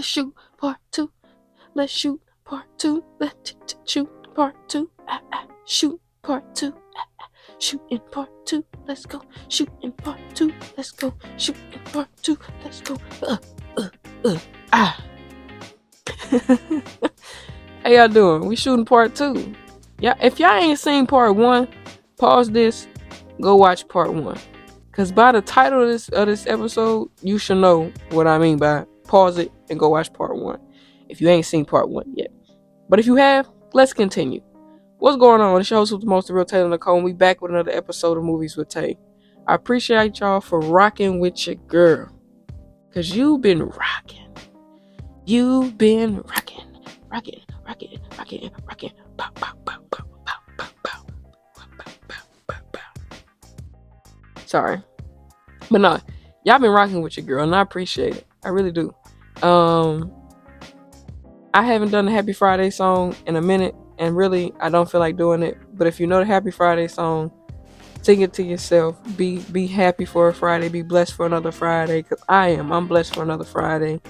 let's shoot part two. Let's shoot part two. Let's shoot part two. Shoot part two. Shoot in part two. Let's go. Shoot in part two. Let's go. Shoot in part two. Let's go. How y'all doing? We shooting part two. Yeah, if y'all ain't seen part one, pause this, go watch part one. Cause by the title of this episode, you should know what I mean by pause it and go watch part one. If you ain't seen part one yet. But if you have, let's continue. What's going on? It's your host with the most, TheRealTaylorNicole, and we back with another episode of Movies with Tay. I appreciate y'all for rocking with your girl. Cause you've been rocking. You've been rocking. Rocking. Pow, pow, pow, pow, pow, pow, pow. Sorry. But no, y'all been rocking with your girl, and I appreciate it. I really do. I haven't done the Happy Friday song in a minute, and really, I don't feel like doing it. But if you know the Happy Friday song, sing it to yourself. Be happy for a Friday. Be blessed for another Friday. Cause I'm blessed for another Friday.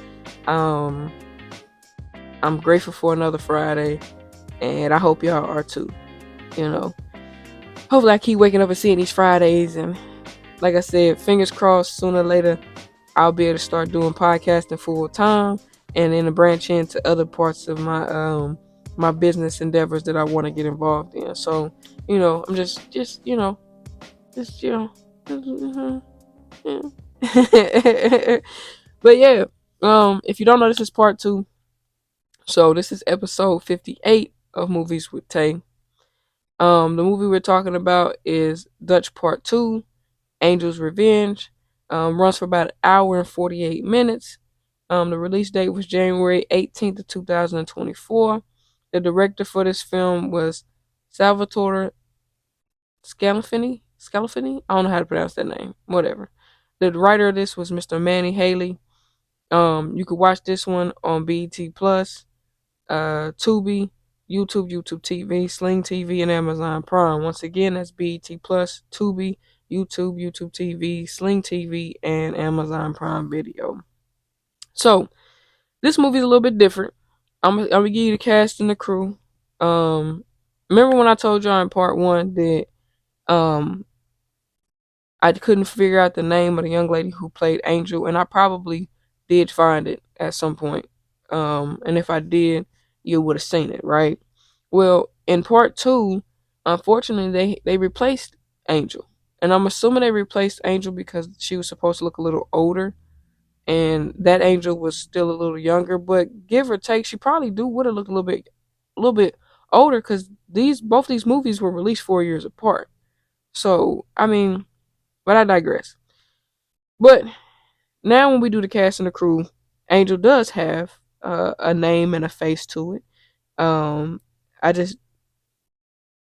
I'm grateful for another Friday, and I hope y'all are too. You know, hopefully I keep waking up and seeing these Fridays, and like I said, fingers crossed, sooner or later I'll be able to start doing podcasting full time, and then to branch into other parts of my my business endeavors that I want to get involved in. So, you know, I'm just yeah. But yeah, if you don't know, this is part two. So this is episode 58 of Movies with Tay. The movie we're talking about is Dutch Part 2, Angel's Revenge. Runs for about an hour and 48 minutes. The release date was January 18th of 2024. The director for this film was Salvatore Scalafini. I don't know how to pronounce that name. Whatever. The writer of this was Mr. Manny Haley. You could watch this one on BET Plus, Tubi, YouTube TV, Sling TV, and Amazon Prime. Once again, that's BET Plus, Tubi, YouTube TV, Sling TV, and Amazon Prime Video. So, this movie is a little bit different. I'm gonna give you the cast and the crew. Remember when I told y'all in part one that I couldn't figure out the name of the young lady who played Angel, and I probably did find it at some point. And if I did, you would have seen it, right? Well, in part two, unfortunately, they replaced Angel, and I'm assuming they replaced Angel because she was supposed to look a little older, and that Angel was still a little younger. But give or take, she probably would have looked a little bit older because both these movies were released 4 years apart. So I mean. But I digress. But now when we do the cast and the crew, Angel does have a name and a face to it. I just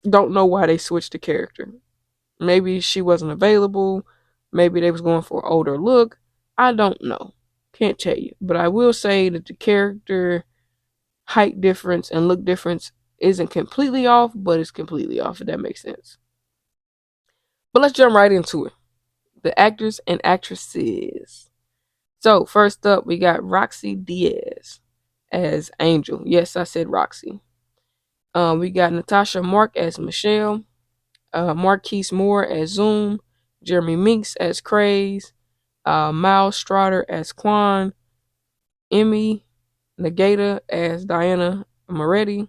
don't know why they switched the character. Maybe she wasn't available. Maybe they was going for an older look. I don't know. Can't tell you. But I will say that the character height difference and look difference isn't completely off, but it's completely off, if that makes sense. But let's jump right into it. The actors and actresses. So first up, we got Roxy Diaz as Angel. Yes, I said Roxy. We got Natasha Mark as Michelle, Marquise Moore as Zoom, Jeremy Minks as Craze, Miles Strider as Quan, Emmy Nagata as Diana Moretti,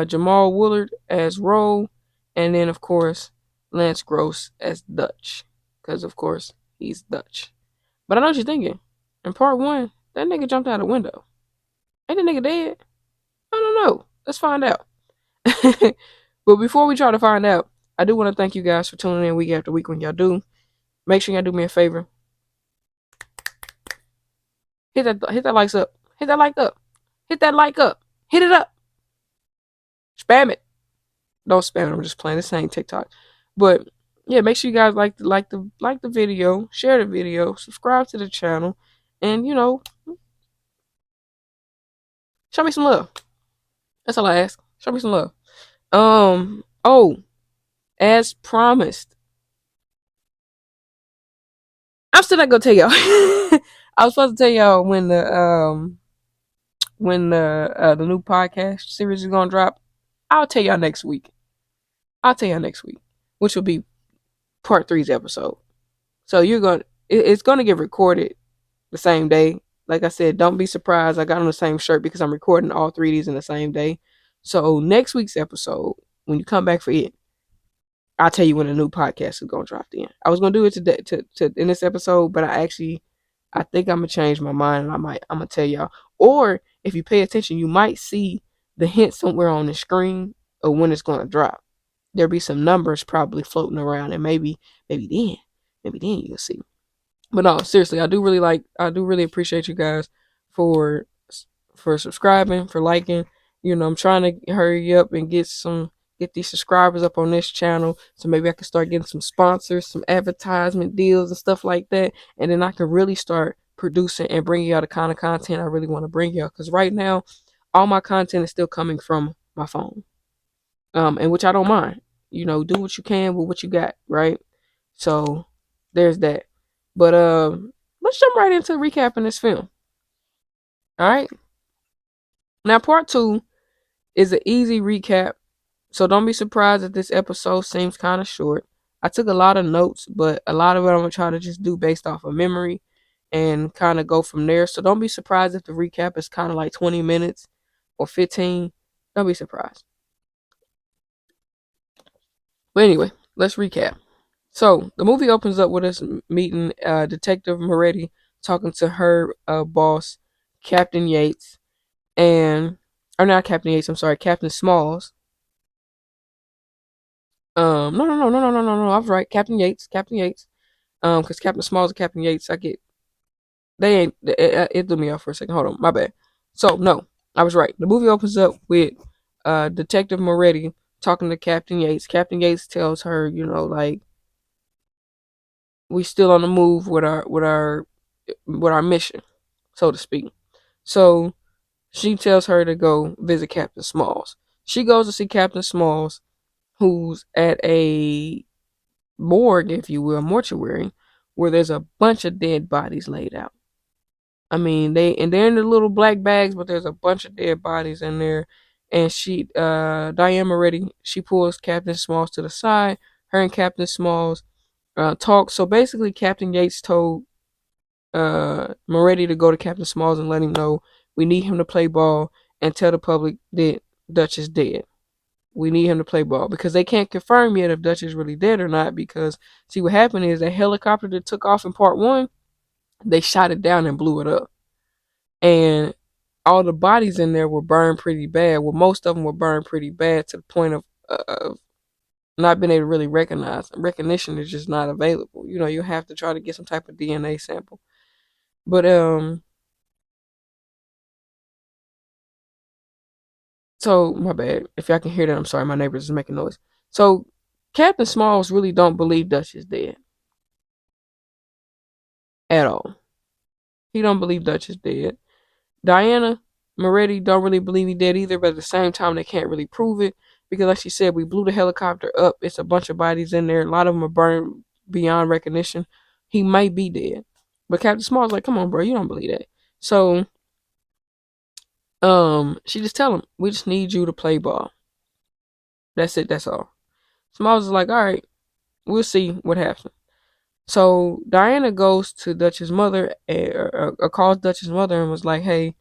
Jamal Willard as Roe, and then of course Lance Gross as Dutch. Because, of course, he's Dutch. But I know what you're thinking. In part one, that nigga jumped out a window. Ain't the nigga dead? I don't know. Let's find out. But before we try to find out, I do want to thank you guys for tuning in week after week when y'all do. Make sure y'all do me a favor. Hit that likes up. Hit that like up. Hit that like up. Hit it up. Spam it. Don't spam it. I'm just playing. This ain't TikTok. But yeah, make sure you guys like the video, share the video, subscribe to the channel, and show me some love. That's all I ask. Show me some love. Oh, as promised, I'm still not gonna tell y'all. I was supposed to tell y'all when when the new podcast series is gonna drop, I'll tell y'all next week. Which will be part three's episode. So it's gonna get recorded the same day. Like I said, don't be surprised I got on the same shirt because I'm recording all three of these in the same day. So next week's episode, when you come back for it, I'll tell you when a new podcast is gonna drop. Then I was gonna do it today to in this episode, but I think I'm gonna change my mind and I'm gonna tell y'all. Or if you pay attention, you might see the hint somewhere on the screen of when it's gonna drop. There'll be some numbers probably floating around, and maybe then you'll see. But no, seriously, I do really appreciate you guys for subscribing, for liking. I'm trying to hurry up and get these subscribers up on this channel, so maybe I can start getting some sponsors, some advertisement deals and stuff like that, and then I can really start producing and bringing y'all the kind of content I really want to bring y'all. Because right now, all my content is still coming from my phone, and which I don't mind. Do what you can with what you got, right? So there's that. But let's jump right into recapping this film. All right. Now, part two is an easy recap, so don't be surprised if this episode seems kind of short. I took a lot of notes, but a lot of it I'm gonna try to just do based off of memory and kind of go from there. So don't be surprised if the recap is kind of like 20 minutes or 15. Don't be surprised. But anyway, let's recap. So the movie opens up with us meeting Detective Moretti talking to her boss, Captain Yates, or not Captain Yates. I'm sorry, Captain Smalls. No. I was right, Captain Yates. Because Captain Smalls and Captain Yates, they ain't. It threw me off for a second. Hold on, my bad. So no, I was right. The movie opens up with Detective Moretti talking to Captain Yates. Captain Yates tells her, like, we still on the move with our mission, so to speak. So she tells her to go visit Captain Smalls. She goes to see Captain Smalls, who's at a morgue, if you will, mortuary, where there's a bunch of dead bodies laid out. I mean, they're in the little black bags, but there's a bunch of dead bodies in there. And Diane Moretti, she pulls Captain Smalls to the side. Her and Captain Smalls talk. So basically, Captain Yates told Moretti to go to Captain Smalls and let him know we need him to play ball and tell the public that Dutch is dead. We need him to play ball because they can't confirm yet if Dutch is really dead or not. Because see, what happened is that helicopter that took off in part one, they shot it down and blew it up, and all the bodies in there were burned pretty bad. Well, most of them were burned pretty bad to the point of not being able to really recognize. Recognition is just not available. You have to try to get some type of DNA sample. But so my bad. If y'all can hear that, I'm sorry. My neighbors is making noise. So Captain Smalls really don't believe Dutch is dead at all. He don't believe Dutch is dead. Diana Moretti don't really believe he dead either, but at the same time they can't really prove it because, like she said, we blew the helicopter up. It's a bunch of bodies in there. A lot of them are burned beyond recognition. He might be dead, but Captain Smalls like, come on, bro, you don't believe that. So, she just tell him, we just need you to play ball. That's it. That's all. Smalls is like, all right, we'll see what happens. So Diana goes to Dutch's mother, or calls Dutch's mother and was like, hey,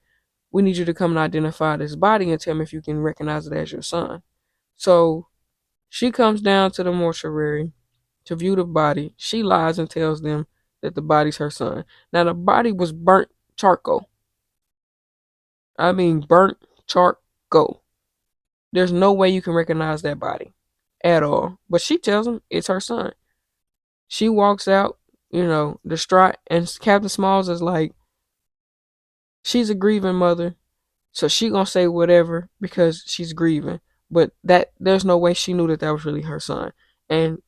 we need you to come and identify this body and tell me if you can recognize it as your son. So she comes down to the mortuary to view the body. She lies and tells them that the body's her son. Now, the body was burnt charcoal. I mean, burnt charcoal. There's no way you can recognize that body at all. But she tells them it's her son. She walks out, distraught, and Captain Smalls is like, she's a grieving mother, so she gonna say whatever because she's grieving. But there's no way she knew that was really her son. And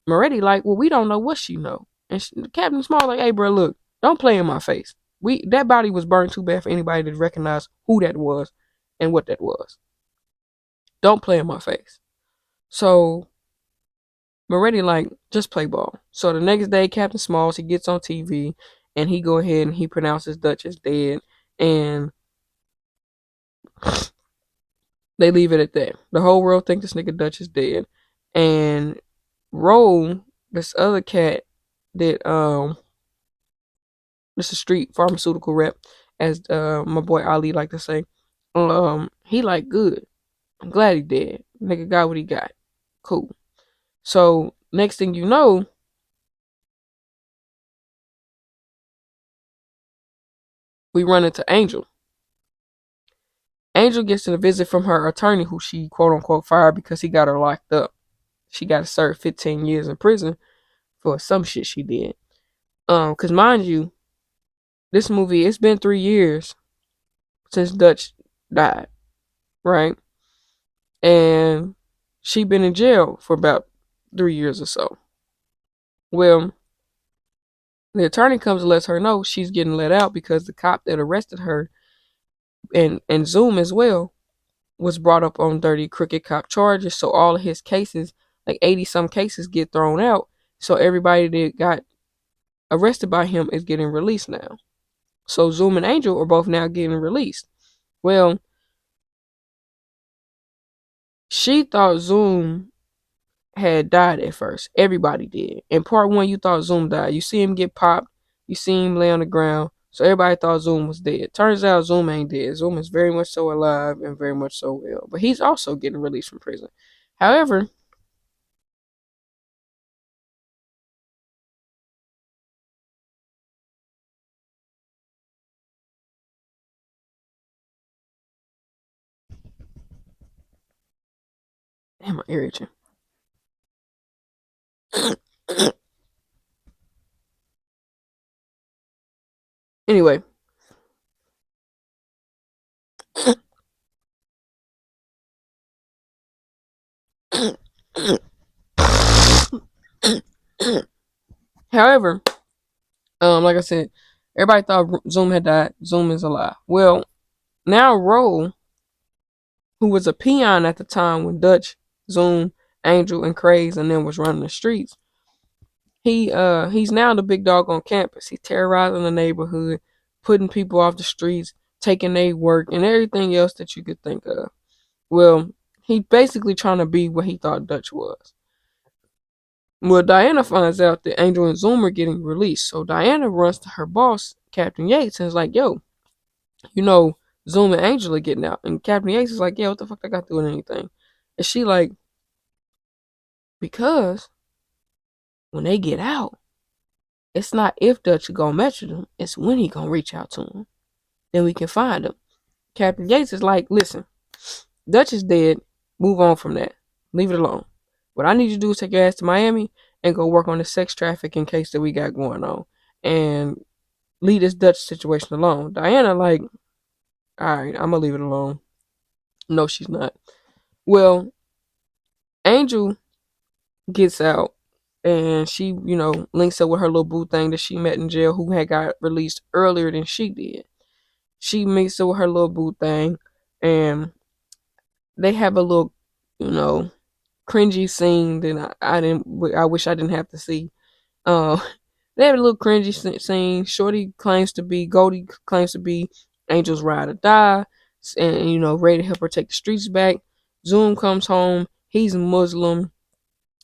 Moretti like, well, we don't know what she know. And Captain Small like, hey, bro, look, don't play in my face. That body was burned too bad for anybody to recognize who that was and what that was. Don't play in my face. So Moretti like, just play ball. So the next day, Captain Smalls, he gets on TV and he go ahead and he pronounces Dutch as dead. And They leave it at that. The whole world think this nigga Dutch is dead. And Roll, this other cat that this is a street pharmaceutical rep, as my boy Ali like to say. He like good. I'm glad he dead. Nigga got what he got. Cool. So next thing you know, we run into Angel. Angel gets a visit from her attorney, who she quote unquote fired because he got her locked up. She got to serve 15 years in prison for some shit she did. Cause mind you, this movie, it's been 3 years since Dutch died, right? And she been in jail for about 3 years or so. Well, the attorney comes and lets her know she's getting let out because the cop that arrested her and Zoom as well was brought up on dirty crooked cop charges. So all of his cases, like 80 some cases, get thrown out. So everybody that got arrested by him is getting released now. So Zoom and Angel are both now getting released. Well, she thought Zoom had died at first. Everybody did. In part one, you thought Zoom died. You see him get popped. You see him lay on the ground. So everybody thought Zoom was dead. Turns out Zoom ain't dead. Zoom is very much so alive and very much so ill. But he's also getting released from prison. However, damn, my ear itching. Anyway, however, like I said, everybody thought Zoom had died. Zoom is alive. Well, now Ro, who was a peon at the time when Dutch, Zoom, Angel, and Craze and them was running the streets, he's now the big dog on campus. He's terrorizing the neighborhood, putting people off the streets, taking their work, and everything else that you could think of. Well, he basically trying to be what he thought Dutch was. Well, Diana finds out that Angel and Zoom are getting released. So Diana runs to her boss, Captain Yates, and is like, yo, you know, Zoom and Angel are getting out. And Captain Yates is like, yeah, what the fuck I got to do with anything? And she like, because when they get out, it's not if Dutch gonna mention them, it's when he gonna reach out to them. Then we can find him. Captain Yates is like, listen, Dutch is dead. Move on from that. Leave it alone. What I need you to do is take your ass to Miami and go work on the sex trafficking case that we got going on. And leave this Dutch situation alone. Diana like, alright, I'm gonna leave it alone. No, she's not. Well, Angel gets out and she, links up with her little boo thing that she met in jail who had got released earlier than she did. She meets up with her little boo thing and they have a little, cringy scene that I wish I didn't have to see. Uh, they have a little cringy scene. Shorty claims to be, Goldie claims to be Angel's ride or die, and ready to help her take the streets back. Zoom comes home. He's Muslim.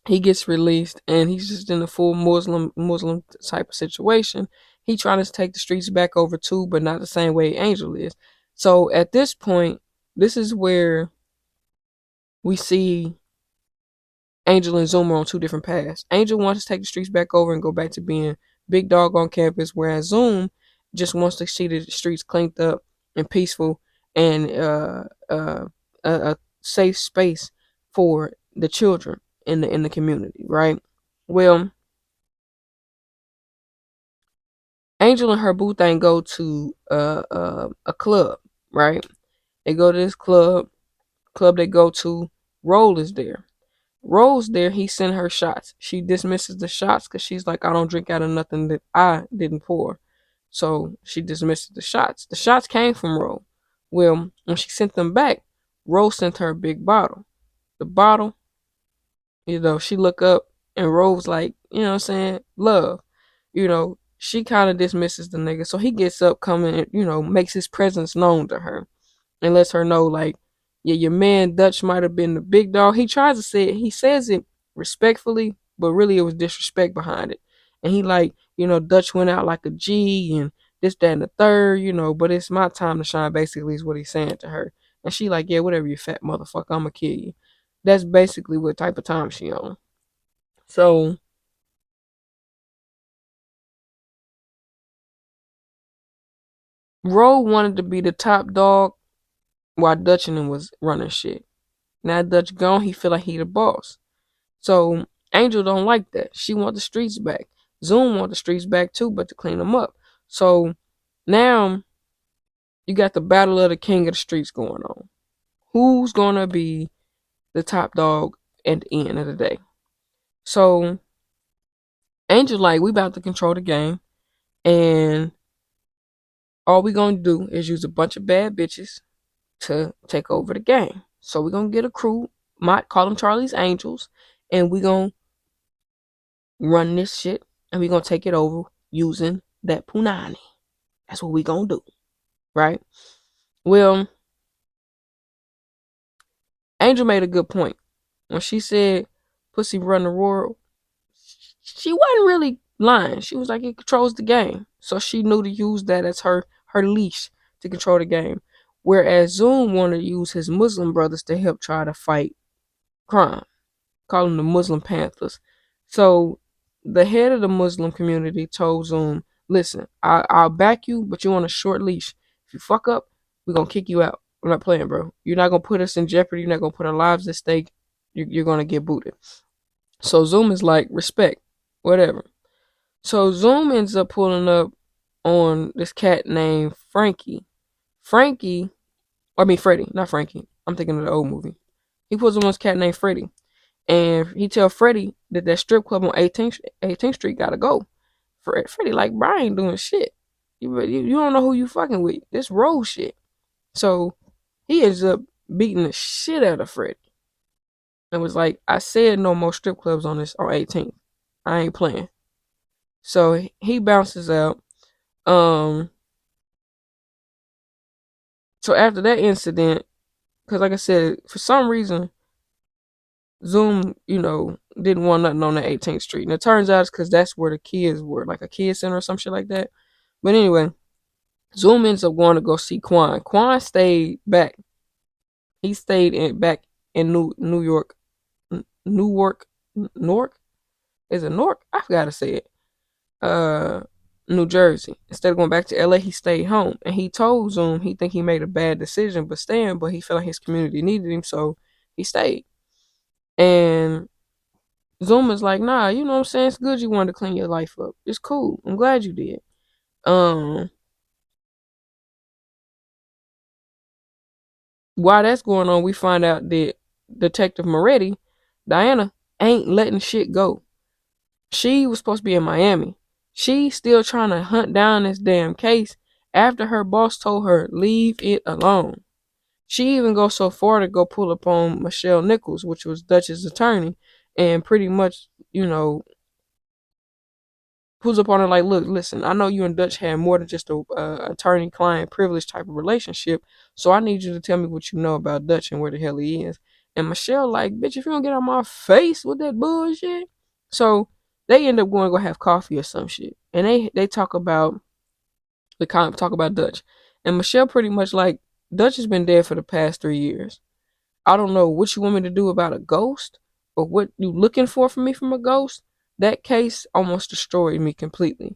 He gets released, and he's just in a full Muslim type of situation. He trying to take the streets back over too, but not the same way Angel is. So at this point, this is where we see Angel and Zoom are on two different paths. Angel wants to take the streets back over and go back to being big dog on campus, whereas Zoom just wants to see the streets cleaned up and peaceful and a safe space for the children in the community, right? Well, Angel and her boo thing go to a club, right? They go to this club they go to. Roll is there. Rose there, he sent her shots. She dismisses the shots because she's like, I don't drink out of nothing that I didn't pour. So she dismisses the shots. The shots came from Rose. Well, when she sent them back, Rose sent her a big bottle. The bottle, she look up and Rose like, what I'm saying, love. She kind of dismisses the nigga. So he gets up, coming, makes his presence known to her. and lets her know, like, yeah, your man Dutch might have been the big dog. He tries to say it, he says it respectfully, but really it was disrespect behind it. And he like, Dutch went out like a G and this, that, and the third, but it's my time to shine, basically, is what he's saying to her. And she like, yeah, whatever, you fat motherfucker, I'ma kill you. That's basically what type of time she on. So Roe wanted to be the top dog while Dutch and him was running shit. Now Dutch gone, he feel like he the boss. So Angel don't like that. She want the streets back. Zoom want the streets back too, but to clean them up. So now you got the battle of the king of the streets going on. Who's gonna be the top dog at the end of the day? So Angel like, we about to control the game, and all we gonna do is use a bunch of bad bitches to take over the game. So we're gonna get a crew, might call them Charlie's Angels, and we gonna run this shit, and we gonna take it over using that punani. That's what we gonna do, right? Well, Angel made a good point when she said pussy run the world. She wasn't really lying. She was like, it controls the game, so she knew to use that as her leash to control the game. Whereas Zoom wanted to use his Muslim brothers to help try to fight crime, call them the Muslim Panthers. So the head of the Muslim community told Zoom, listen, I'll back you, but you're on a short leash. If you fuck up, we're going to kick you out. We're not playing, bro. You're not going to put us in jeopardy. You're not going to put our lives at stake. You're going to get booted. So Zoom is like, respect, whatever. So Zoom ends up pulling up on this cat named Frankie. Freddie, not Frankie. I'm thinking of the old movie. He pulls up on this cat named Freddie. And he tell Freddie that strip club on 18th Street gotta go. Freddie like, bro, I ain't doing shit. You don't know who you fucking with. This road shit. So he ends up beating the shit out of Freddie. And was like, I said no more strip clubs on 18th. I ain't playing. So he bounces out. So after that incident, because like I said, for some reason, Zoom, didn't want nothing on the 18th Street. And it turns out it's because that's where the kids were, like a kid center or some shit like that. But anyway, Zoom ends up going to go see Quan. Quan stayed back. He stayed back in New York. Newark? Newark? Is it Newark? I forgot to say it. New Jersey. Instead of going back to LA, he stayed home. And he told Zoom he think he made a bad decision but staying, but he felt like his community needed him, so he stayed. And Zoom is like, nah, you know what I'm saying? It's good you wanted to clean your life up. It's cool. I'm glad you did. While that's going on, we find out that Detective Moretti, Diana, ain't letting shit go. She was supposed to be in Miami. She's still trying to hunt down this damn case after her boss told her, leave it alone. She even goes so far to go pull up on Michelle Nichols, which was Dutch's attorney, and pretty much, pulls up on her like, look, listen, I know you and Dutch had more than just a attorney-client privilege type of relationship, so I need you to tell me what you know about Dutch and where the hell he is. And Michelle like, bitch, if you don't get on my face with that bullshit. So they end up going to go have coffee or some shit. And they talk about Dutch. And Michelle pretty much like, Dutch has been dead for the past 3 years. I don't know what you want me to do about a ghost or what you looking for from me from a ghost. That case almost destroyed me completely.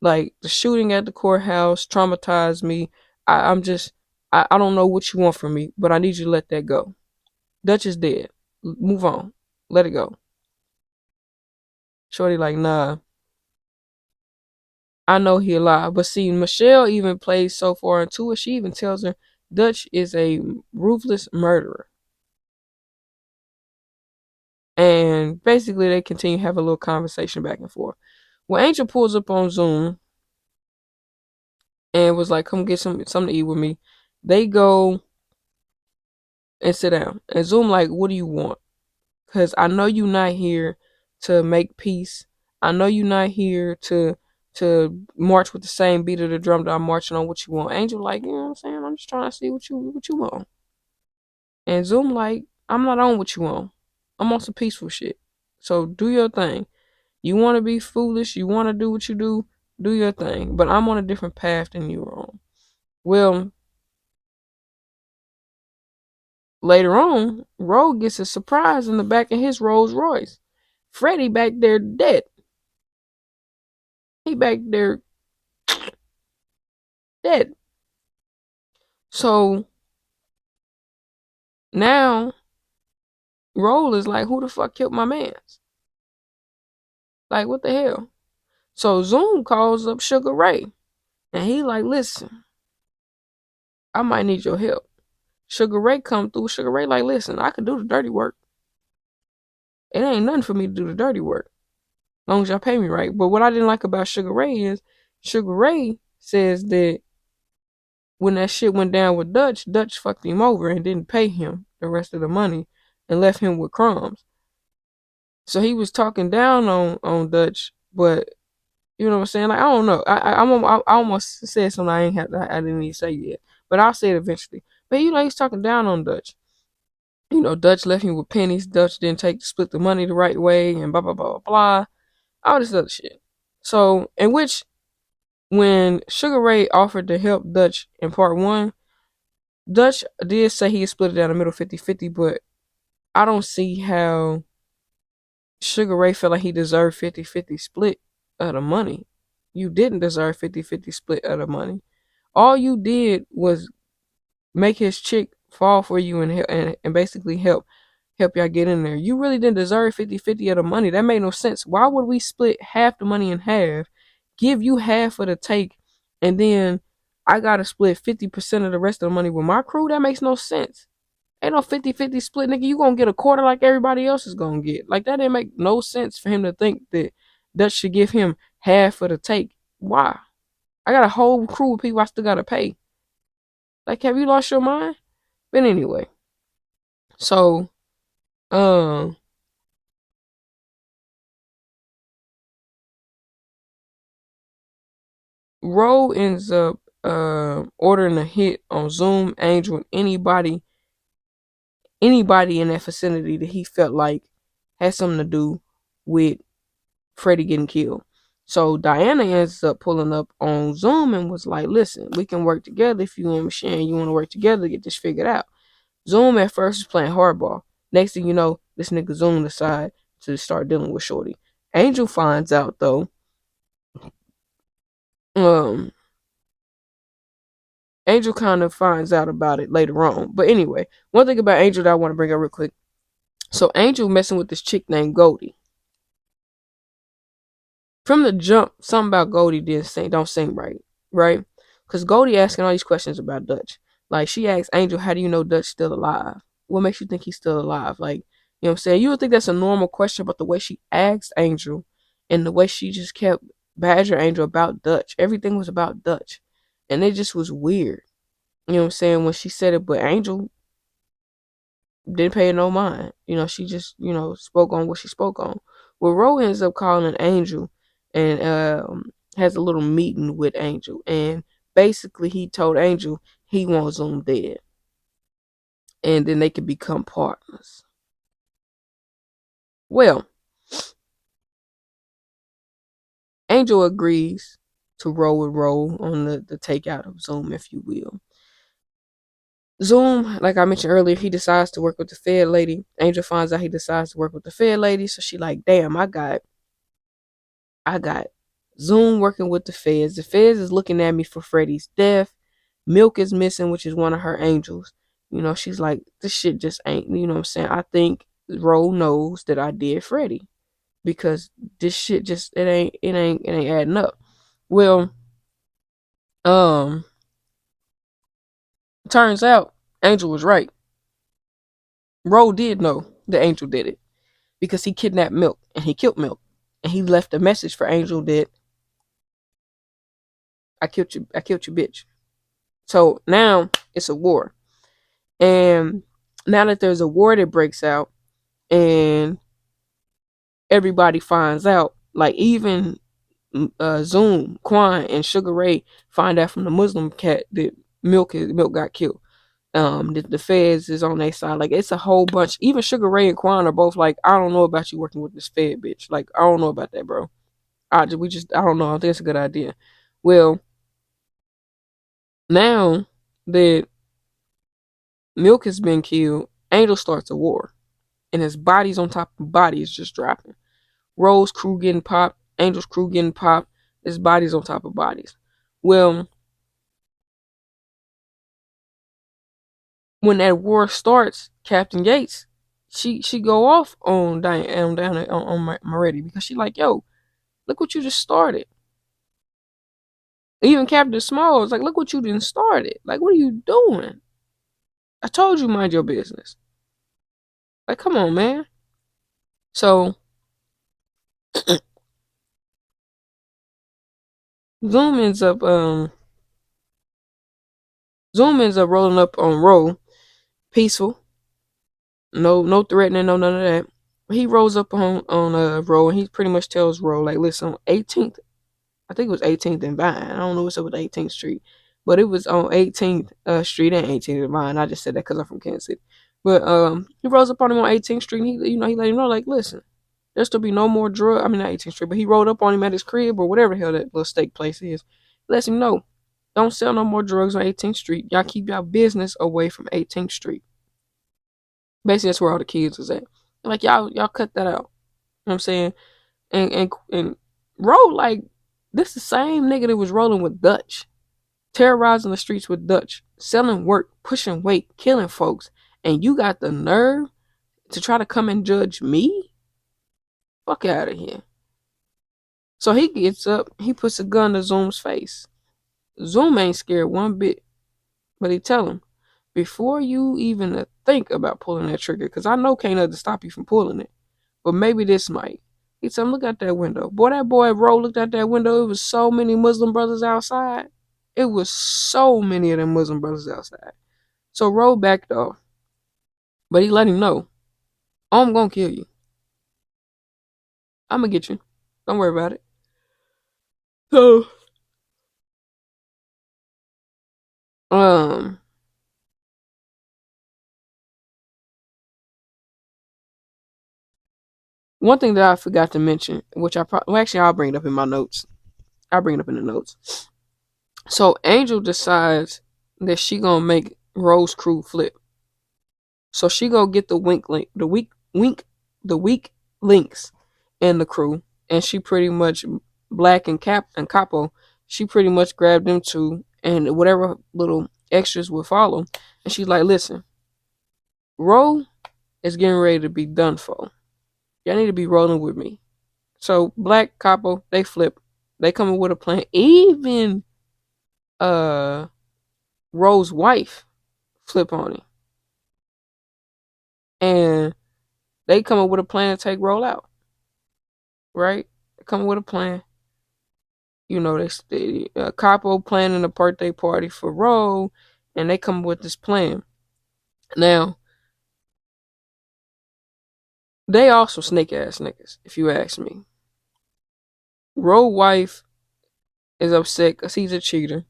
Like the shooting at the courthouse traumatized me. I don't know what you want from me, but I need you to let that go. Dutch is dead. Move on. Let it go. Shorty like, nah, I know he alive. But see, Michelle even plays so far into it, she even tells her Dutch is a ruthless murderer. And basically they continue to have a little conversation back and forth. Well, Angel pulls up on Zoom and was like, come get something to eat with me. They go and sit down. And Zoom like, what do you want? Because I know you're not here to make peace. I know you're not here to to march with the same beat of the drum that I'm marching on. What you want? Angel like, you know what I'm saying? I'm just trying to see what you want. And Zoom like, I'm not on what you want. I'm on some peaceful shit. So do your thing. You want to be foolish, you want to do what you do your thing. But I'm on a different path than you are on. Well, later on, Ro gets a surprise in the back of his Rolls Royce. Freddie back there dead. He back there dead. So now Roll is like, who the fuck killed my mans? Like, what the hell? So Zoom calls up Sugar Ray. And he like, listen, I might need your help. Sugar Ray come through. Sugar Ray like, listen, I could do the dirty work. It ain't nothing for me to do the dirty work. As long as y'all pay me right. But what I didn't like about Sugar Ray is Sugar Ray says that when that shit went down with Dutch, Dutch fucked him over and didn't pay him the rest of the money and left him with crumbs. So he was talking down on Dutch, but you know what I'm saying? Like, I don't know. I almost said something I didn't need to say yet, but I'll say it eventually. But he's talking down on Dutch. Dutch left him with pennies. Dutch didn't split the money the right way, and blah blah blah blah blah. All this other shit. So, in which when Sugar Ray offered to help Dutch in part one, Dutch did say he split it down the middle 50-50, but I don't see how Sugar Ray felt like he deserved 50-50 split of the money. You didn't deserve 50-50 split of the money. All you did was make his chick fall for you and basically help y'all get in there. You really didn't deserve 50-50 of the money. That made no sense. Why would we split half the money in half, give you half of the take, and then I gotta split 50% of the rest of the money with my crew? That makes no sense. Ain't no 50-50 split, nigga. You gonna get a quarter like everybody else is gonna get. Like, that didn't make no sense for him to think that Dutch should give him half of the take. Why? I got a whole crew of people I still gotta pay. Like, have you lost your mind? But anyway, so um Ro ends up ordering a hit on Zoom, Angel, and anybody in that vicinity that he felt like had something to do with Freddie getting killed. So Diana ends up pulling up on Zoom and was like, listen, we can work together if you and Michelle, you want to work together to get this figured out. Zoom at first is playing hardball. Next thing you know, this nigga Zoom decide to start dealing with Shorty. Angel finds out though, um, Angel kind of finds out about it later on. But anyway, one thing about Angel that I want to bring up real quick. So Angel messing with this chick named Goldie. From the jump, something about Goldie don't seem right, right? Because Goldie asking all these questions about Dutch. Like, she asks Angel, how do you know Dutch still alive? What makes you think he's still alive? Like, you know what I'm saying? You would think that's a normal question, but the way she asked Angel and the way she just kept badgering Angel about Dutch, everything was about Dutch. And it just was weird. You know what I'm saying? When she said it, but Angel didn't pay no mind. She just, spoke on what she spoke on. Well, Ro ends up calling an Angel and has a little meeting with Angel. And basically he told Angel he wants them dead. And then they could become partners. Well, Angel agrees to roll and roll on the takeout of Zoom, if you will. Zoom, like I mentioned earlier, he decides to work with the Fed lady. Angel finds out he decides to work with the Fed lady. So she like, damn, I got Zoom working with the Feds. The Feds is looking at me for Freddie's death. Milk is missing, which is one of her angels. She's like, this shit just ain't, you know what I'm saying? I think Ro knows that I did Freddie. Because this shit just it ain't adding up. Well, turns out Angel was right. Ro did know that Angel did it. Because he kidnapped Milk and he killed Milk. And he left a message for Angel that I killed you, bitch. So now it's a war. And now that there's a war that breaks out and everybody finds out, like even Zoom, Quan, and Sugar Ray find out from the Muslim cat that Milk got killed. The feds is on their side. Like, it's a whole bunch. Even Sugar Ray and Quan are both like, I don't know about you working with this Fed bitch. Like, I don't know about that, bro. I don't know. I don't think it's a good idea. Well, now that Milk has been killed, Angel starts a war, and his body's on top of bodies just dropping. Rose crew getting popped, Angel's crew getting popped. His body's on top of bodies. Well, when that war starts, Captain Yates, she go off on Diane down on Moretti, because she like, yo, look what you just started. Even Captain Small is like, look what you done started. Like, what are you doing? I told you mind your business. Like, come on, man. So Zoom ends up rolling up on Ro, peaceful, no threatening, no none of that. He rolls up on Ro, and he pretty much tells Ro, like, listen, 18th, I think it was 18th and Vine. I don't know what's up with 18th Street, but it was on 18th Street and 18th and Vine. I just said that because I'm from Kansas City. But he rolls up on him on 18th Street, and he let him know, like, listen, there's to be no more drug. I mean, not 18th Street, but he rolled up on him at his crib or whatever the hell that little steak place is. Lets him know, don't sell no more drugs on 18th Street. Y'all keep y'all business away from 18th Street. Basically, that's where all the kids is at. Like, y'all cut that out. You know what I'm saying? And roll like this the same nigga that was rolling with Dutch, terrorizing the streets with Dutch, selling work, pushing weight, killing folks, and you got the nerve to try to come and judge me? Fuck out of here. So he gets up, he puts a gun to Zoom's face. Zoom ain't scared one bit, but he tell him, before you even think about pulling that trigger, because I know can't nothing stop you from pulling it, but maybe this might. He said, look out that window. Boy, that boy Ro looked out that window. It was so many Muslim brothers outside. It was so many of them Muslim brothers outside. So Ro backed off. But he let him know, oh, I'm going to kill you. I'm going to get you. Don't worry about it. So, um, one thing that I forgot to mention, which actually I'll bring it up in my notes. I'll bring it up in the notes. So Angel decides that she gonna make Ro's crew flip. So she gonna get the weak links in the crew, and she pretty much Black and Capo. She pretty much grabbed them two, and whatever little extras would follow. And she's like, listen, Ro is getting ready to be done for. Y'all need to be rolling with me. So Black, Capo, they flip. They come up with a plan. Even Ro's wife flip on him. And they come up with a plan to take Ro out. Right? They come up with a plan. You know, they Capo planning a birthday party for Ro, and they come up with this plan. Now, they also snake ass niggas, if you ask me. Ro wife is upset because he's a cheater.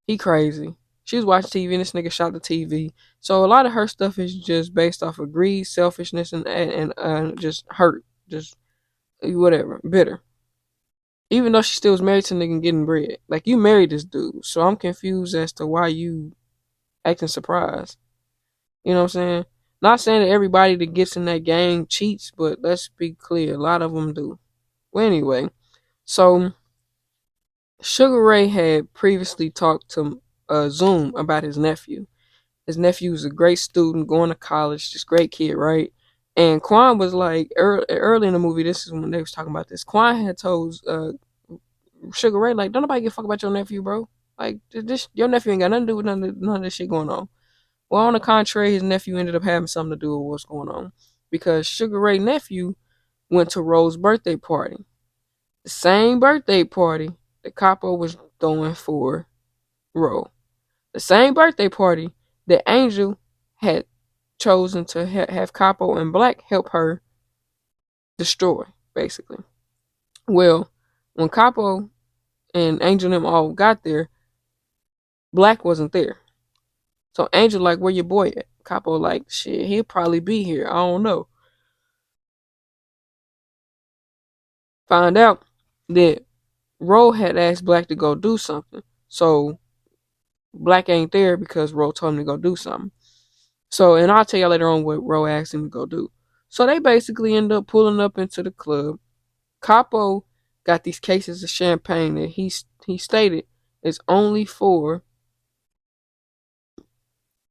He crazy. She was watching TV and this nigga shot the TV. So a lot of her stuff is just based off of greed, selfishness, and just hurt. Just whatever. Bitter. Even though she still was married to a nigga and getting bread. Like, you married this dude. So I'm confused as to why you acting surprised. You know what I'm saying? Not saying that everybody that gets in that gang cheats, but let's be clear. A lot of them do. Well, anyway. So Sugar Ray had previously talked to Zoom about his nephew. His nephew was a great student, going to college, just great kid, right? And Quan was like, early in the movie, this is when they was talking about this. Quan had told Sugar Ray, like, don't nobody give a fuck about your nephew, bro. Like, your nephew ain't got nothing to do with none of this shit going on. Well, on the contrary, his nephew ended up having something to do with what's going on. Because Sugar Ray's nephew went to Rose's birthday party. The same birthday party that Capo was throwing for Rose. The same birthday party that Angel had chosen to have Capo and Black help her destroy, basically. Well, When Capo and Angel and them all got there, Black wasn't there. So Angel like, where your boy at? Capo like, shit, he'll probably be here. I don't know. Find out that Ro had asked Black to go do something. So Black ain't there because Ro told him to go do something. So, and I'll tell you later on what Ro asked him to go do. So they basically end up pulling up into the club. Capo got these cases of champagne that he stated is only for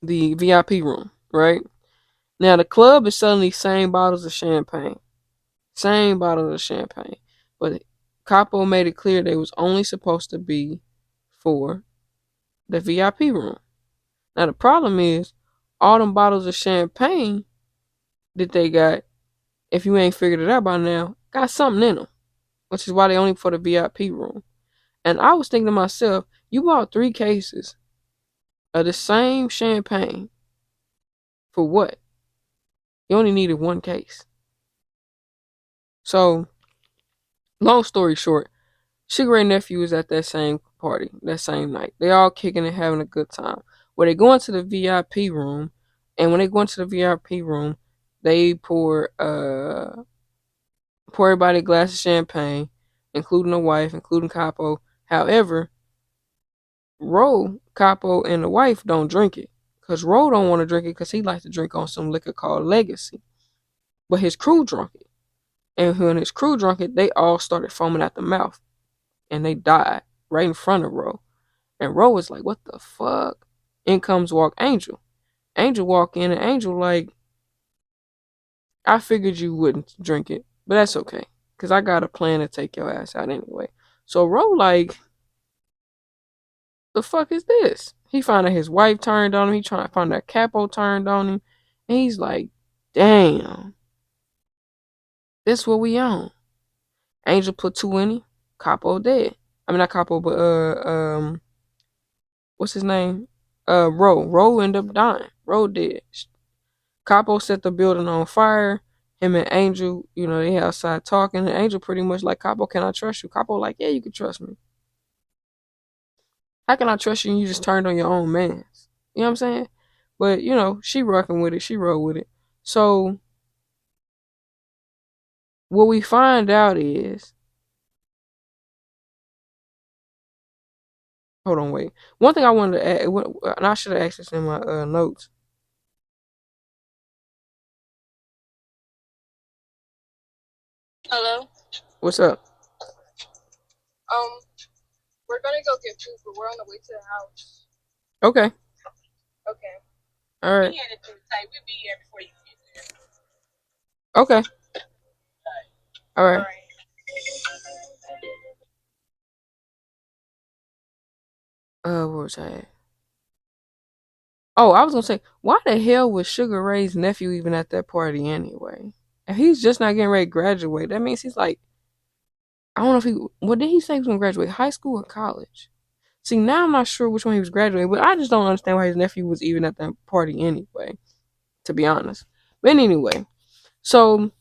the VIP room, right? Now the club is selling these same bottles of champagne. Same bottles of champagne. But Capo made it clear they was only supposed to be for the VIP room. Now the problem is all them bottles of champagne that they got, if you ain't figured it out by now, got something in them, which is why they only for the VIP room. And I was thinking to myself, you bought 3 cases of the same champagne for what? You only needed 1 case. So, long story short, Sugar Ray nephew was at that same party that same night. They all kicking and having a good time. Well, they go into the VIP room, and when they go into the VIP room, they pour everybody a glass of champagne, including the wife, including Capo. However, Ro, Capo, and the wife don't drink it. Because Ro don't want to drink it because he likes to drink on some liquor called Legacy. But his crew drunk it. And when his crew drunk it, they all started foaming at the mouth. And they died right in front of Ro. And Ro was like, what the fuck? In comes walk Angel. Angel walk in and Angel like, I figured you wouldn't drink it. But that's okay. Because I got a plan to take your ass out anyway. So Ro like, the fuck is this? He found out his wife turned on him. He trying to find out Capo turned on him. And he's like, damn. This what we on. Angel put 2 in him. Capo dead. I mean not Capo, but what's his name? Ro. Ro ended up dying. Ro dead. Capo set the building on fire. Him and Angel, they outside talking. And Angel pretty much like, Capo, can I trust you? Capo like, yeah, you can trust me. How can I trust you and you just turned on your own man? You know what I'm saying? But, she rocking with it. She roll with it. So, what we find out is... Hold on, wait. One thing I wanted to add, and I should have asked this in my notes. Hello? What's up? We're gonna go get food, but we're on the way to the house. Okay. Okay. All right. We headed to the site. We'll be here before you get there. Okay. All right. Where was I at? Oh, I was gonna say, why the hell was Sugar Ray's nephew even at that party anyway? If he's just not getting ready to graduate, that means he's like, I don't know if what did he say he was gonna graduate? High school or college? See, now I'm not sure which one he was graduating, but I just don't understand why his nephew was even at that party anyway, to be honest. But anyway, so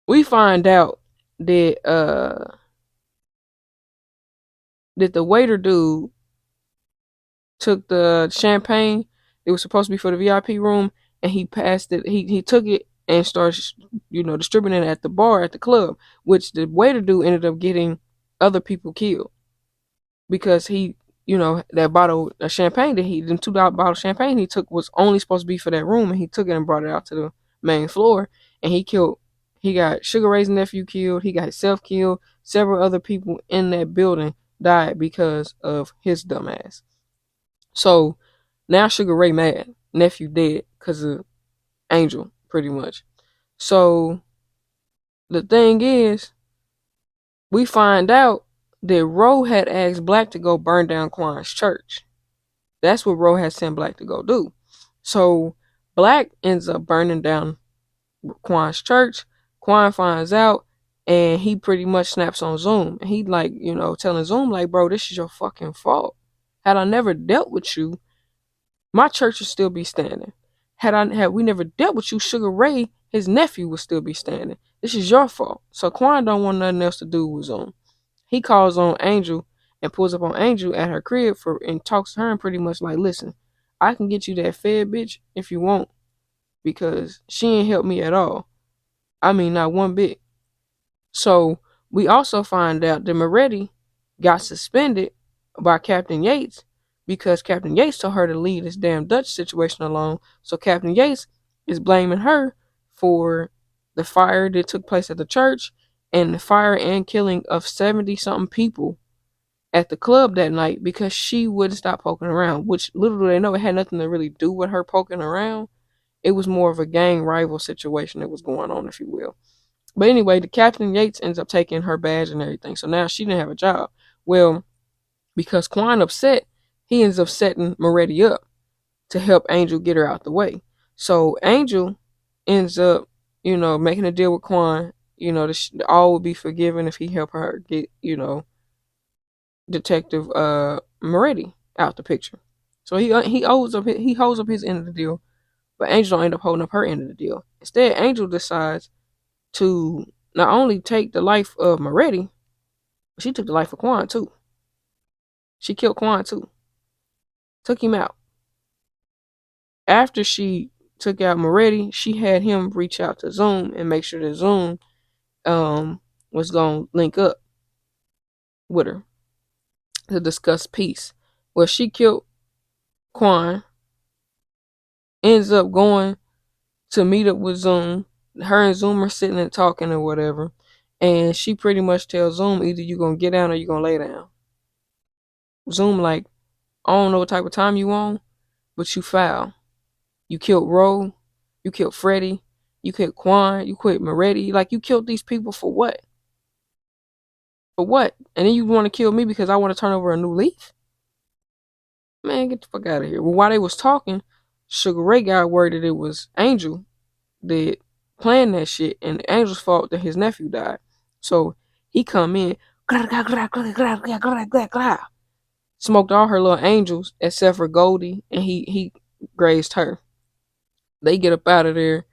we find out that that the waiter dude took the champagne. It was supposed to be for the VIP room, and he passed it. He took it and started, distributing it at the bar at the club, which the waiter dude ended up getting other people killed because he, that bottle of champagne that them $2 bottle of champagne he took was only supposed to be for that room, and he took it and brought it out to the main floor, and he killed. He got Sugar Ray's nephew killed. He got himself killed. Several other people in that building died because of his dumb ass. So now Sugar Ray mad. Nephew dead because of Angel, pretty much. So the thing is, we find out that Ro had asked Black to go burn down Quan's church. That's what Ro had sent Black to go do. So Black ends up burning down Quan's church. Quan finds out and he pretty much snaps on Zoom. And he like, telling Zoom like, bro, this is your fucking fault. Had I never dealt with you, my church would still be standing. Had we never dealt with you, Sugar Ray his nephew would still be standing. This is your fault. So Quan don't want nothing else to do with Zoom. He calls on Angel and pulls up on Angel at her crib and talks to her and pretty much like, listen, I can get you that fed bitch if you want because she ain't helped me at all. I mean, not one bit. So we also find out that Moretti got suspended by Captain Yates because Captain Yates told her to leave this damn Dutch situation alone. So Captain Yates is blaming her for the fire that took place at the church and the fire and killing of 70 something people at the club that night because she wouldn't stop poking around, which little do they know it had nothing to really do with her poking around. It was more of a gang rival situation that was going on, if you will. But anyway, the Captain Yates ends up taking her badge and everything. So now she didn't have a job. Well, because Quan upset, he ends up setting Moretti up to help Angel get her out the way. So Angel ends up, making a deal with Quan. All would be forgiven if he helped her get, Detective Moretti out the picture. So he holds up his end of the deal, but Angel don't end up holding up her end of the deal. Instead, Angel decides to not only take the life of Moretti, but she took the life of Quan too. She killed Quan too. Took him out. After she took out Moretti, she had him reach out to Zoom and make sure that Zoom was gonna link up with her to discuss peace. Well, she killed Quan, ends up going to meet up with Zoom. Her and Zoom are sitting and talking or whatever. And she pretty much tells Zoom either you gonna get down or you gonna lay down. Zoom like, I don't know what type of time you on, but you foul. You killed Ro, you killed Freddie, you killed Quan, you killed Moretti. Like you killed these people for what? For what? And then you want to kill me because I want to turn over a new leaf? Man, get the fuck out of here. Well, while they was talking, Sugar Ray got word that it was Angel that planned that shit, and Angel's fault that his nephew died. So he come in, smoked all her little angels except for Goldie, and he grazed her. They get up out of there.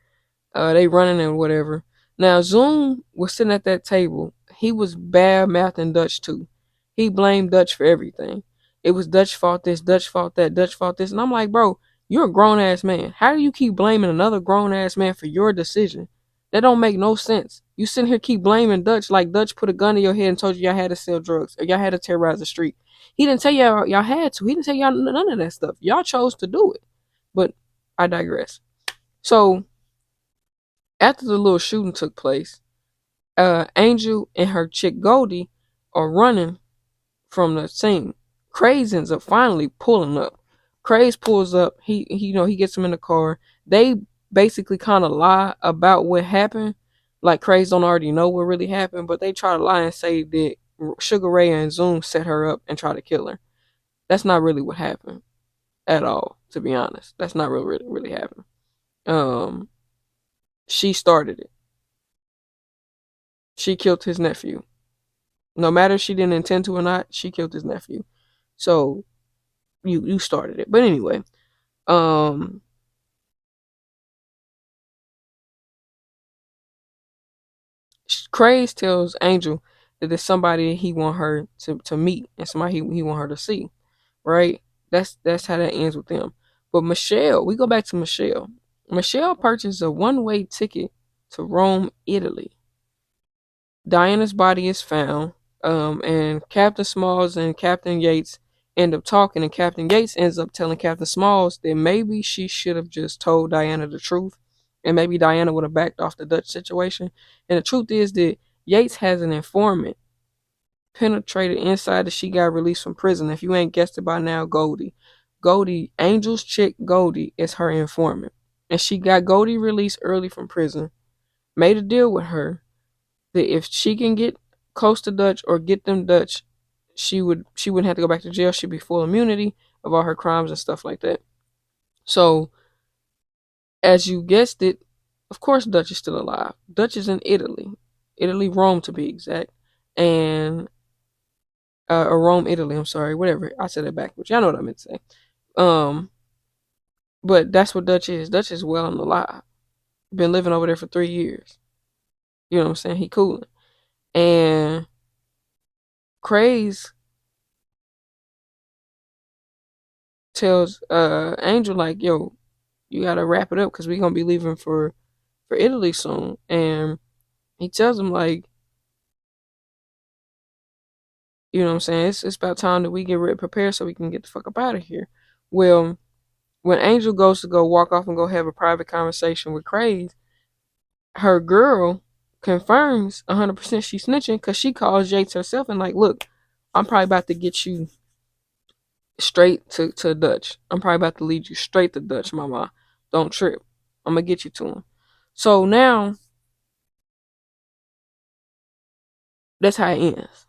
They running and whatever. Now Zoom was sitting at that table. He was bad mouthing Dutch too. He blamed Dutch for everything. It was Dutch fault this, Dutch fault that, Dutch fault this. And I'm like, bro, you're a grown ass man. How do you keep blaming another grown ass man for your decision? That don't make no sense. You sitting here keep blaming Dutch like Dutch put a gun in your head and told you y'all had to sell drugs or y'all had to terrorize the street. He didn't tell y'all had to. He didn't tell y'all none of that stuff. Y'all chose to do it. But I digress. So after the little shooting took place, Angel and her chick Goldie are running from the scene. Craze ends up finally pulling up. Craze pulls up. He gets him in the car. They basically kind of lie about what happened. Like Craze don't already know what really happened, but they try to lie and say that Sugar Ray and Zoom set her up and try to kill her. That's not really what happened at all. To be honest, that's not really happened. Um, she started it. She killed his nephew. No matter if she didn't intend to or not, she killed his nephew. So you started it. But anyway, um Craze tells Angel that there's somebody he want her to meet and somebody he want her to see. Right? That's how that ends with them. But Michelle, we go back to Michelle. Michelle purchased a one-way ticket to Rome, Italy. Diana's body is found, and Captain Smalls and Captain Yates end up talking, and Captain Yates ends up telling Captain Smalls that maybe she should have just told Diana the truth, and maybe Diana would have backed off the Dutch situation. And the truth is that Yates has an informant penetrated inside that she got released from prison. If you ain't guessed it by now, Goldie, Angel's chick Goldie is her informant, and she got Goldie released early from prison, made a deal with her that if she can get close to Dutch or get them Dutch, she wouldn't have to go back to jail. She'd be full immunity of all her crimes and stuff like that. So, as you guessed it, of course Dutch is still alive. Dutch is in Italy, Rome to be exact, and or Rome, Italy. I'm sorry, whatever. I said it backwards. Y'all know what I meant to say. Um, but that's what Dutch is. Dutch is well and alive. Been living over there for 3 years. You know what I'm saying? He cooling. And Craze tells Angel like, yo, you gotta wrap it up because we're gonna be leaving for Italy soon. And he tells him like, you know what I'm saying, it's about time that we get ready prepared so we can get the fuck up out of here. Well, when Angel goes to go walk off and go have a private conversation with Craze, her girl confirms 100% she's snitching because she calls Yates herself and like, look, I'm probably about to get you straight to Dutch. I'm probably about to lead you straight to Dutch, mama. Don't trip. I'm gonna get you to him. So now that's how it ends.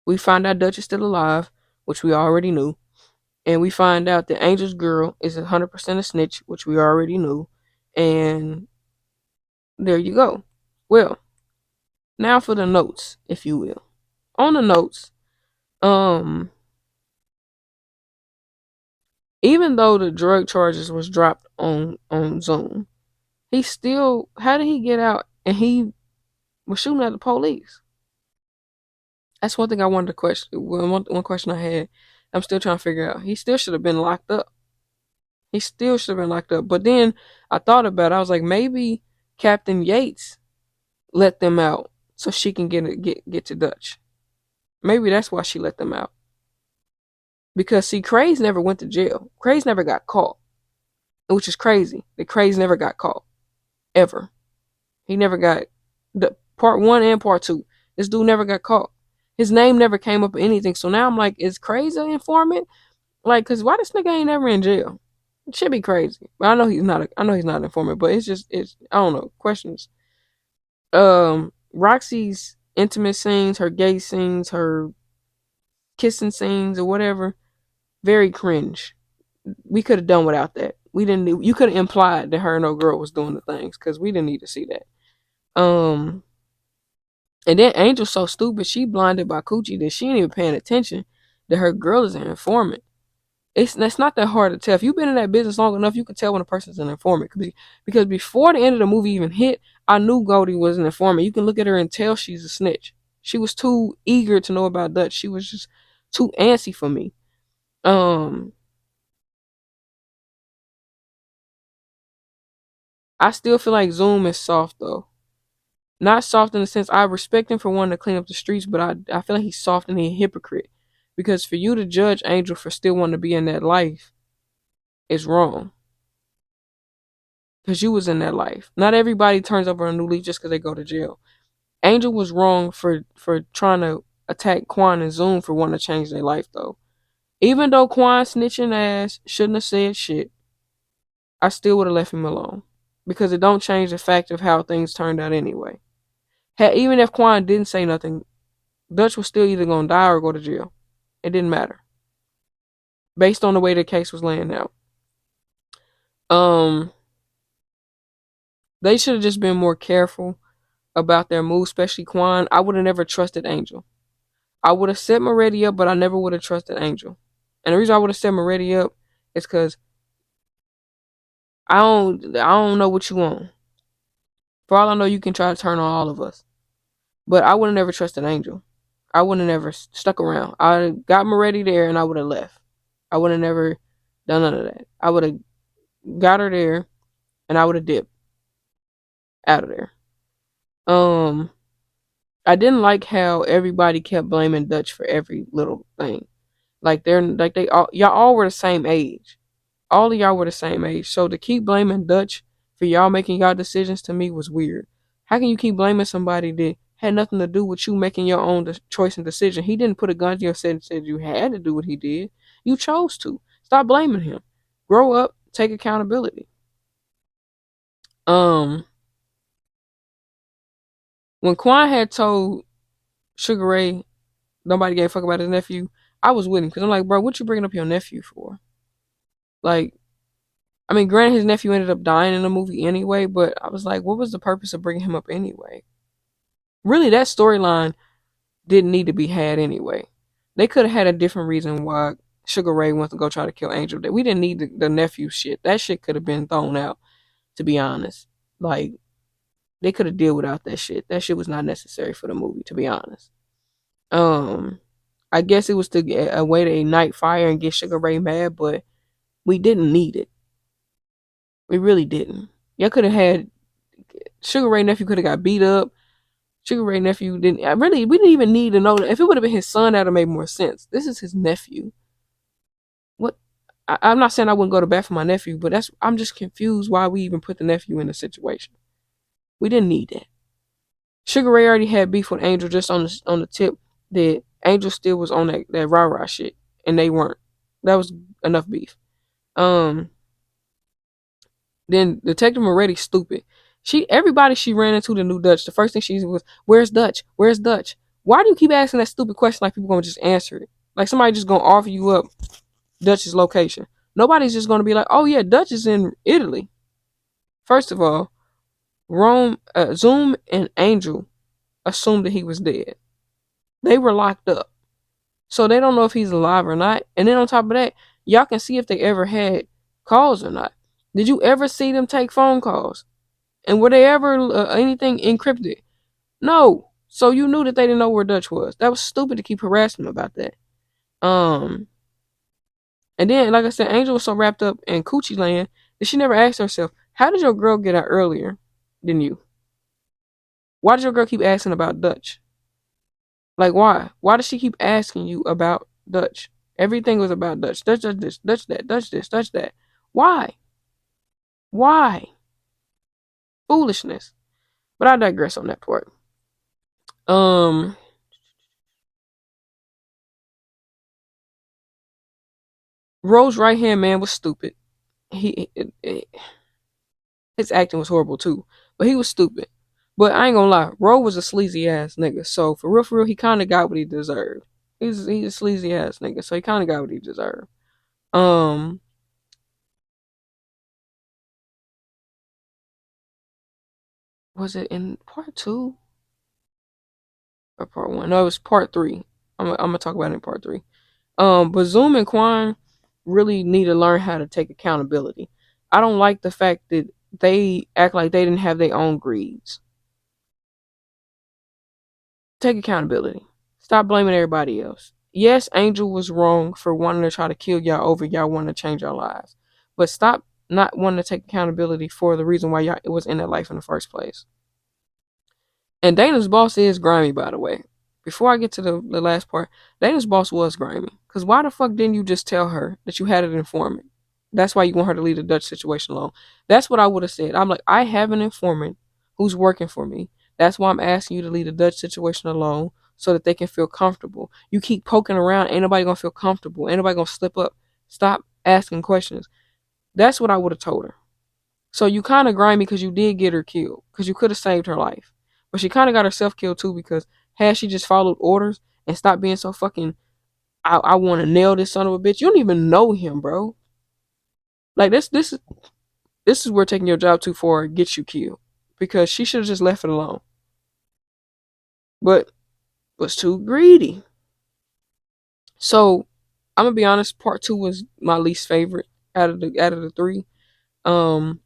We find out Dutch is still alive, which we already knew. And we find out that Angel's girl is 100% a snitch, which we already knew. And there you go. Well, now for the notes, if you will. On the notes, um, even though the drug charges was dropped on Zoom, he still, how did he get out and he was shooting at the police? That's one thing I wanted to question. One question I had, I'm still trying to figure out. He still should have been locked up. He still should have been locked up. But then I thought about it. I was like, maybe Captain Yates let them out so she can get to Dutch. Maybe that's why she let them out. Because see, Craze never went to jail. Craze never got caught, which is crazy. The Craze never got caught ever. He never got the part one and part two. This dude never got caught. His name never came up or anything. So now I'm like, is Craze an informant? Like, cause why this nigga ain't never in jail? It should be crazy. But I know he's not. I know he's not an informant. But it's. I don't know. Questions. Roxy's intimate scenes, her gay scenes, her kissing scenes, or whatever, very cringe. We could have done without that. We didn't. You could have implied that her and no girl was doing the things because we didn't need to see that. Um, and then Angel's so stupid. She blinded by Coochie that she ain't even paying attention that her girl is an informant. That's not that hard to tell. If you've been in that business long enough, you can tell when a person's an informant. Because before the end of the movie even hit, I knew Goldie was an informant. You can look at her and tell she's a snitch. She was too eager to know about Dutch. She was just too antsy for me. Um, I still feel like Zoom is soft though. Not soft in the sense I respect him for wanting to clean up the streets, but I feel like he's soft and he's a hypocrite. Because for you to judge Angel for still wanting to be in that life is wrong. Because you was in that life. Not everybody turns over a new leaf just because they go to jail. Angel was wrong for trying to attack Quan and Zoom for wanting to change their life though. Even though Quan snitching ass shouldn't have said shit, I still would have left him alone. Because it don't change the fact of how things turned out anyway. Even if Quan didn't say nothing, Dutch was still either gonna die or go to jail. It didn't matter. Based on the way the case was laying out. Um they should have just been more careful about their moves, especially Quan. I would have never trusted Angel. I would have set Moretti up, but I never would have trusted Angel. And the reason I would have set Moretti up is because I don't know what you want. For all I know, you can try to turn on all of us. But I would have never trusted Angel. I would have never stuck around. I got Moretti there and I would have left. I would have never done none of that. I would have got her there and I would have dipped out of there. Um I didn't like how everybody kept blaming Dutch for every little thing. Like they all y'all all were the same age. All of y'all were the same age. So to keep blaming Dutch for y'all making y'all decisions to me was weird. How can you keep blaming somebody that had nothing to do with you making your own choice and decision? He didn't put a gun to your head and said you had to do what he did. You chose to. Stop blaming him. Grow up. Take accountability. Um, when Quan had told Sugar Ray nobody gave a fuck about his nephew, I was with him because I'm like, bro, what you bringing up your nephew for? Like, I mean, granted, his nephew ended up dying in the movie anyway, but I was like, what was the purpose of bringing him up anyway? Really, that storyline didn't need to be had anyway. They could have had a different reason why Sugar Ray wants to go try to kill Angel. That we didn't need the nephew shit. That shit could have been thrown out, to be honest. Like they could have dealt without that shit. That shit was not necessary for the movie, to be honest. Um, I guess it was to get a way to ignite fire and get Sugar Ray mad, but we didn't need it. We really didn't. Y'all could have had Sugar Ray nephew could have got beat up. Sugar Ray nephew didn't. I really, we didn't even need to know that. If it would have been his son, that'd have made more sense. This is his nephew. What? I'm not saying I wouldn't go to bat for my nephew, but I'm just confused why we even put the nephew in the situation. We didn't need that. Sugar Ray already had beef with Angel just on the tip that Angel still was on that rah rah shit, and they weren't. That was enough beef. Um, then Detective Moretti stupid. Everybody she ran into the new Dutch. The first thing she was, "Where's Dutch? Where's Dutch?" Why do you keep asking that stupid question like people gonna just answer it? Like somebody just gonna offer you up Dutch's location. Nobody's just gonna be like, "Oh yeah, Dutch is in Italy." First of all, Zoom and Angel assumed that he was dead. They were locked up. So they don't know if he's alive or not. And then on top of that, y'all can see if they ever had calls or not. Did you ever see them take phone calls? And were they ever anything encrypted? No. So you knew that they didn't know where Dutch was. That was stupid to keep harassing them about that. Um, and then, like I said, Angel was so wrapped up in Coochie Land that she never asked herself, how did your girl get out earlier than you? Why did your girl keep asking about Dutch? Like, why? Why does she keep asking you about Dutch? Everything was about Dutch. Dutch, Dutch this, Dutch that, Dutch this, Dutch that. Why? Why? Foolishness. But I digress on that part. Um, Rose's right hand man was stupid. His acting was horrible too, but he was stupid. But I ain't gonna lie, Rose was a sleazy ass nigga. So for real, he kind of got what he deserved. He's a sleazy ass nigga, so he kind of got what he deserved. Um, was it in part two or part one? No, it was part three. I'm gonna talk about it in part three. But Zoom and Quan really need to learn how to take accountability. I don't like the fact that they act like they didn't have their own greeds. Take accountability. Stop blaming everybody else. Yes, Angel was wrong for wanting to try to kill y'all over y'all wanting to change our lives. But stop not wanting to take accountability for the reason why y'all was in that life in the first place. And Dana's boss is grimy, by the way. Before I get to the last part, Dana's boss was grimy. Because why the fuck didn't you just tell her that you had an informant? That's why you want her to leave the Dutch situation alone. That's what I would have said. I'm like, I have an informant who's working for me. That's why I'm asking you to leave the Dutch situation alone so that they can feel comfortable. You keep poking around, ain't nobody gonna feel comfortable. Ain't nobody gonna slip up. Stop asking questions. That's what I would have told her. So you kind of grimy because you did get her killed because you could have saved her life, but she kind of got herself killed too because had she just followed orders and stopped being so fucking I want to nail this son of a bitch. You don't even know him, bro. Like this is where taking your job too far gets you killed because she should have just left it alone, but was too greedy. So I'm gonna be honest. Part two was my least favorite out of the three. Um,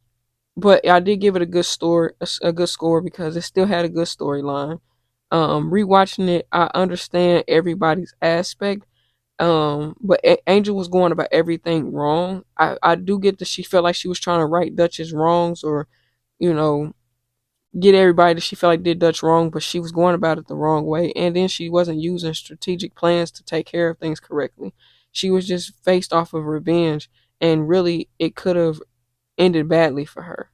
but I did give it a good story, a good score because it still had a good storyline. Rewatching it, I understand everybody's aspect. But Angel was going about everything wrong. I do get that she felt like she was trying to right Dutch's wrongs or, you know, get everybody that she felt like did Dutch wrong, but she was going about it the wrong way. And then she wasn't using strategic plans to take care of things correctly. She was just faced off of revenge, and really, it could have ended badly for her.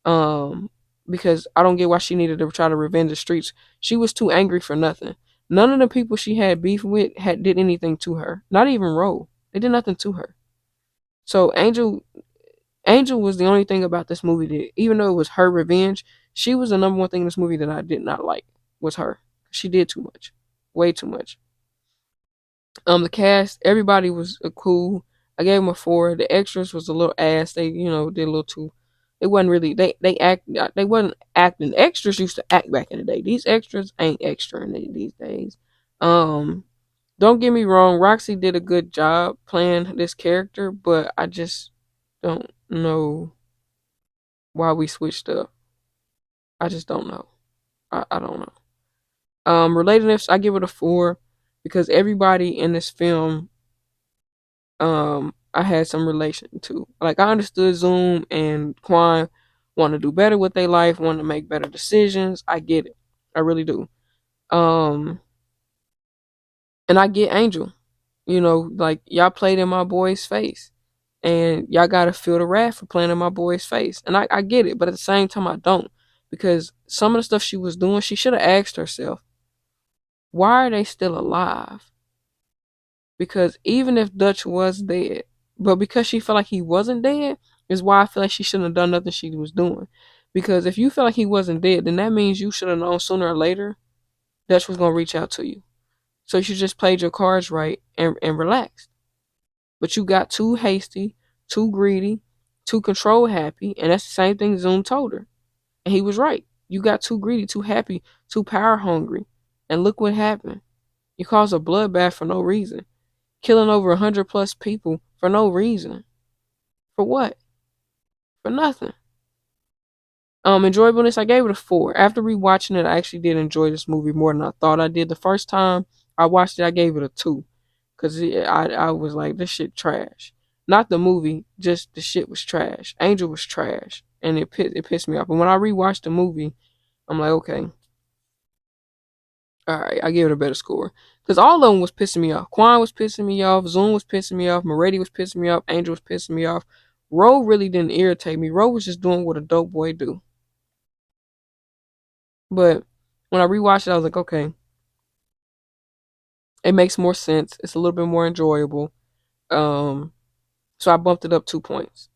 Um, because I don't get why she needed to try to revenge the streets. She was too angry for nothing. None of the people she had beef with did anything to her. Not even Ro. They did nothing to her. So Angel was the only thing about this movie that, even though it was her revenge, she was the number one thing in this movie that I did not like was her. She did too much, way too much. The cast, everybody was cool. I gave them a 4. The extras was a little ass. They, did a little too. It wasn't really. They wasn't acting. Extras used to act back in the day. These extras ain't extra in these days. Um, don't get me wrong. Roxy did a good job playing this character, but I just don't know why we switched up. I just don't know. I don't know. Relatedness, I give it a 4 because everybody in this film, I had some relation to. Like I understood Zoom and Quan want to do better with their life, want to make better decisions. I get it. I really do. Um, and I get Angel. You know, like y'all played in my boy's face. And y'all gotta feel the wrath for playing in my boy's face. And I get it, but at the same time I don't. Because some of the stuff she was doing, she should have asked herself, why are they still alive? Because even if Dutch was dead, but because she felt like he wasn't dead, is why I feel like she shouldn't have done nothing she was doing. Because if you felt like he wasn't dead, then that means you should have known sooner or later Dutch was gonna reach out to you. So you just played your cards right and relaxed. But you got too hasty, too greedy, too control happy, and that's the same thing Zoom told her. And he was right. You got too greedy, too happy, too power hungry. And look what happened. You caused a bloodbath for no reason. Killing over 100 plus people for no reason. For what? For nothing. Enjoyableness, I gave it a 4. After rewatching it, I actually did enjoy this movie more than I thought I did. The first time I watched it, I gave it a 2. Because I was like, this shit trash. Not the movie, just the shit was trash. Angel was trash. And it pissed me off. But when I rewatched the movie, I'm like, okay, all right, I give it a better score. Because all of them was pissing me off. Quan was pissing me off. Zoom was pissing me off. Moretti was pissing me off. Angel was pissing me off. Ro really didn't irritate me. Ro was just doing what a dope boy do. But when I rewatched it, I was like, okay, it makes more sense. It's a little bit more enjoyable. Um, so I bumped it up 2 points.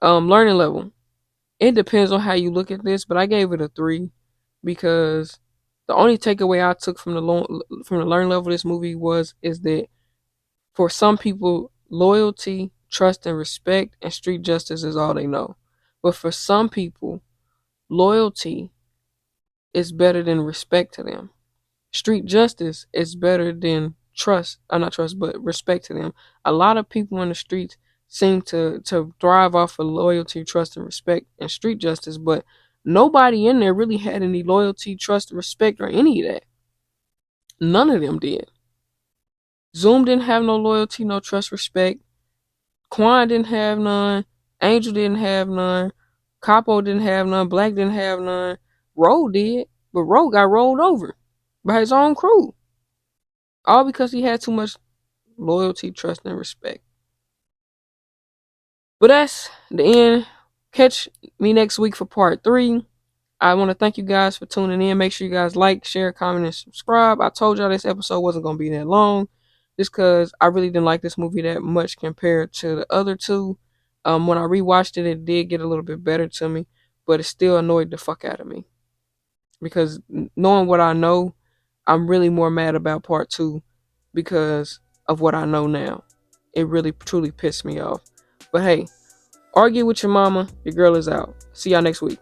Learning level. It depends on how you look at this, but I gave it a 3 because the only takeaway I took from the learning level of this movie is that for some people, loyalty, trust, and respect and street justice is all they know. But for some people, loyalty is better than respect to them. Street justice is better than trust, not trust, but respect to them. A lot of people in the streets seem to thrive off of loyalty, trust, and respect and street justice, but nobody in there really had any loyalty, trust, respect, or any of that. None of them did. Zoom didn't have no loyalty, no trust, respect. Quan didn't have none. Angel didn't have none. Capo didn't have none. Black didn't have none. Ro did, but Ro got rolled over by his own crew. All because he had too much loyalty, trust, and respect. But that's the end. Catch me next week for part 3. I want to thank you guys for tuning in. Make sure you guys like, share, comment, and subscribe. I told y'all this episode wasn't going to be that long just because I really didn't like this movie that much compared to the other two. When I rewatched it, it did get a little bit better to me, but it still annoyed the fuck out of me because knowing what I know, I'm really more mad about part 2 because of what I know now. It really truly pissed me off. But hey, argue with your mama. Your girl is out. See y'all next week.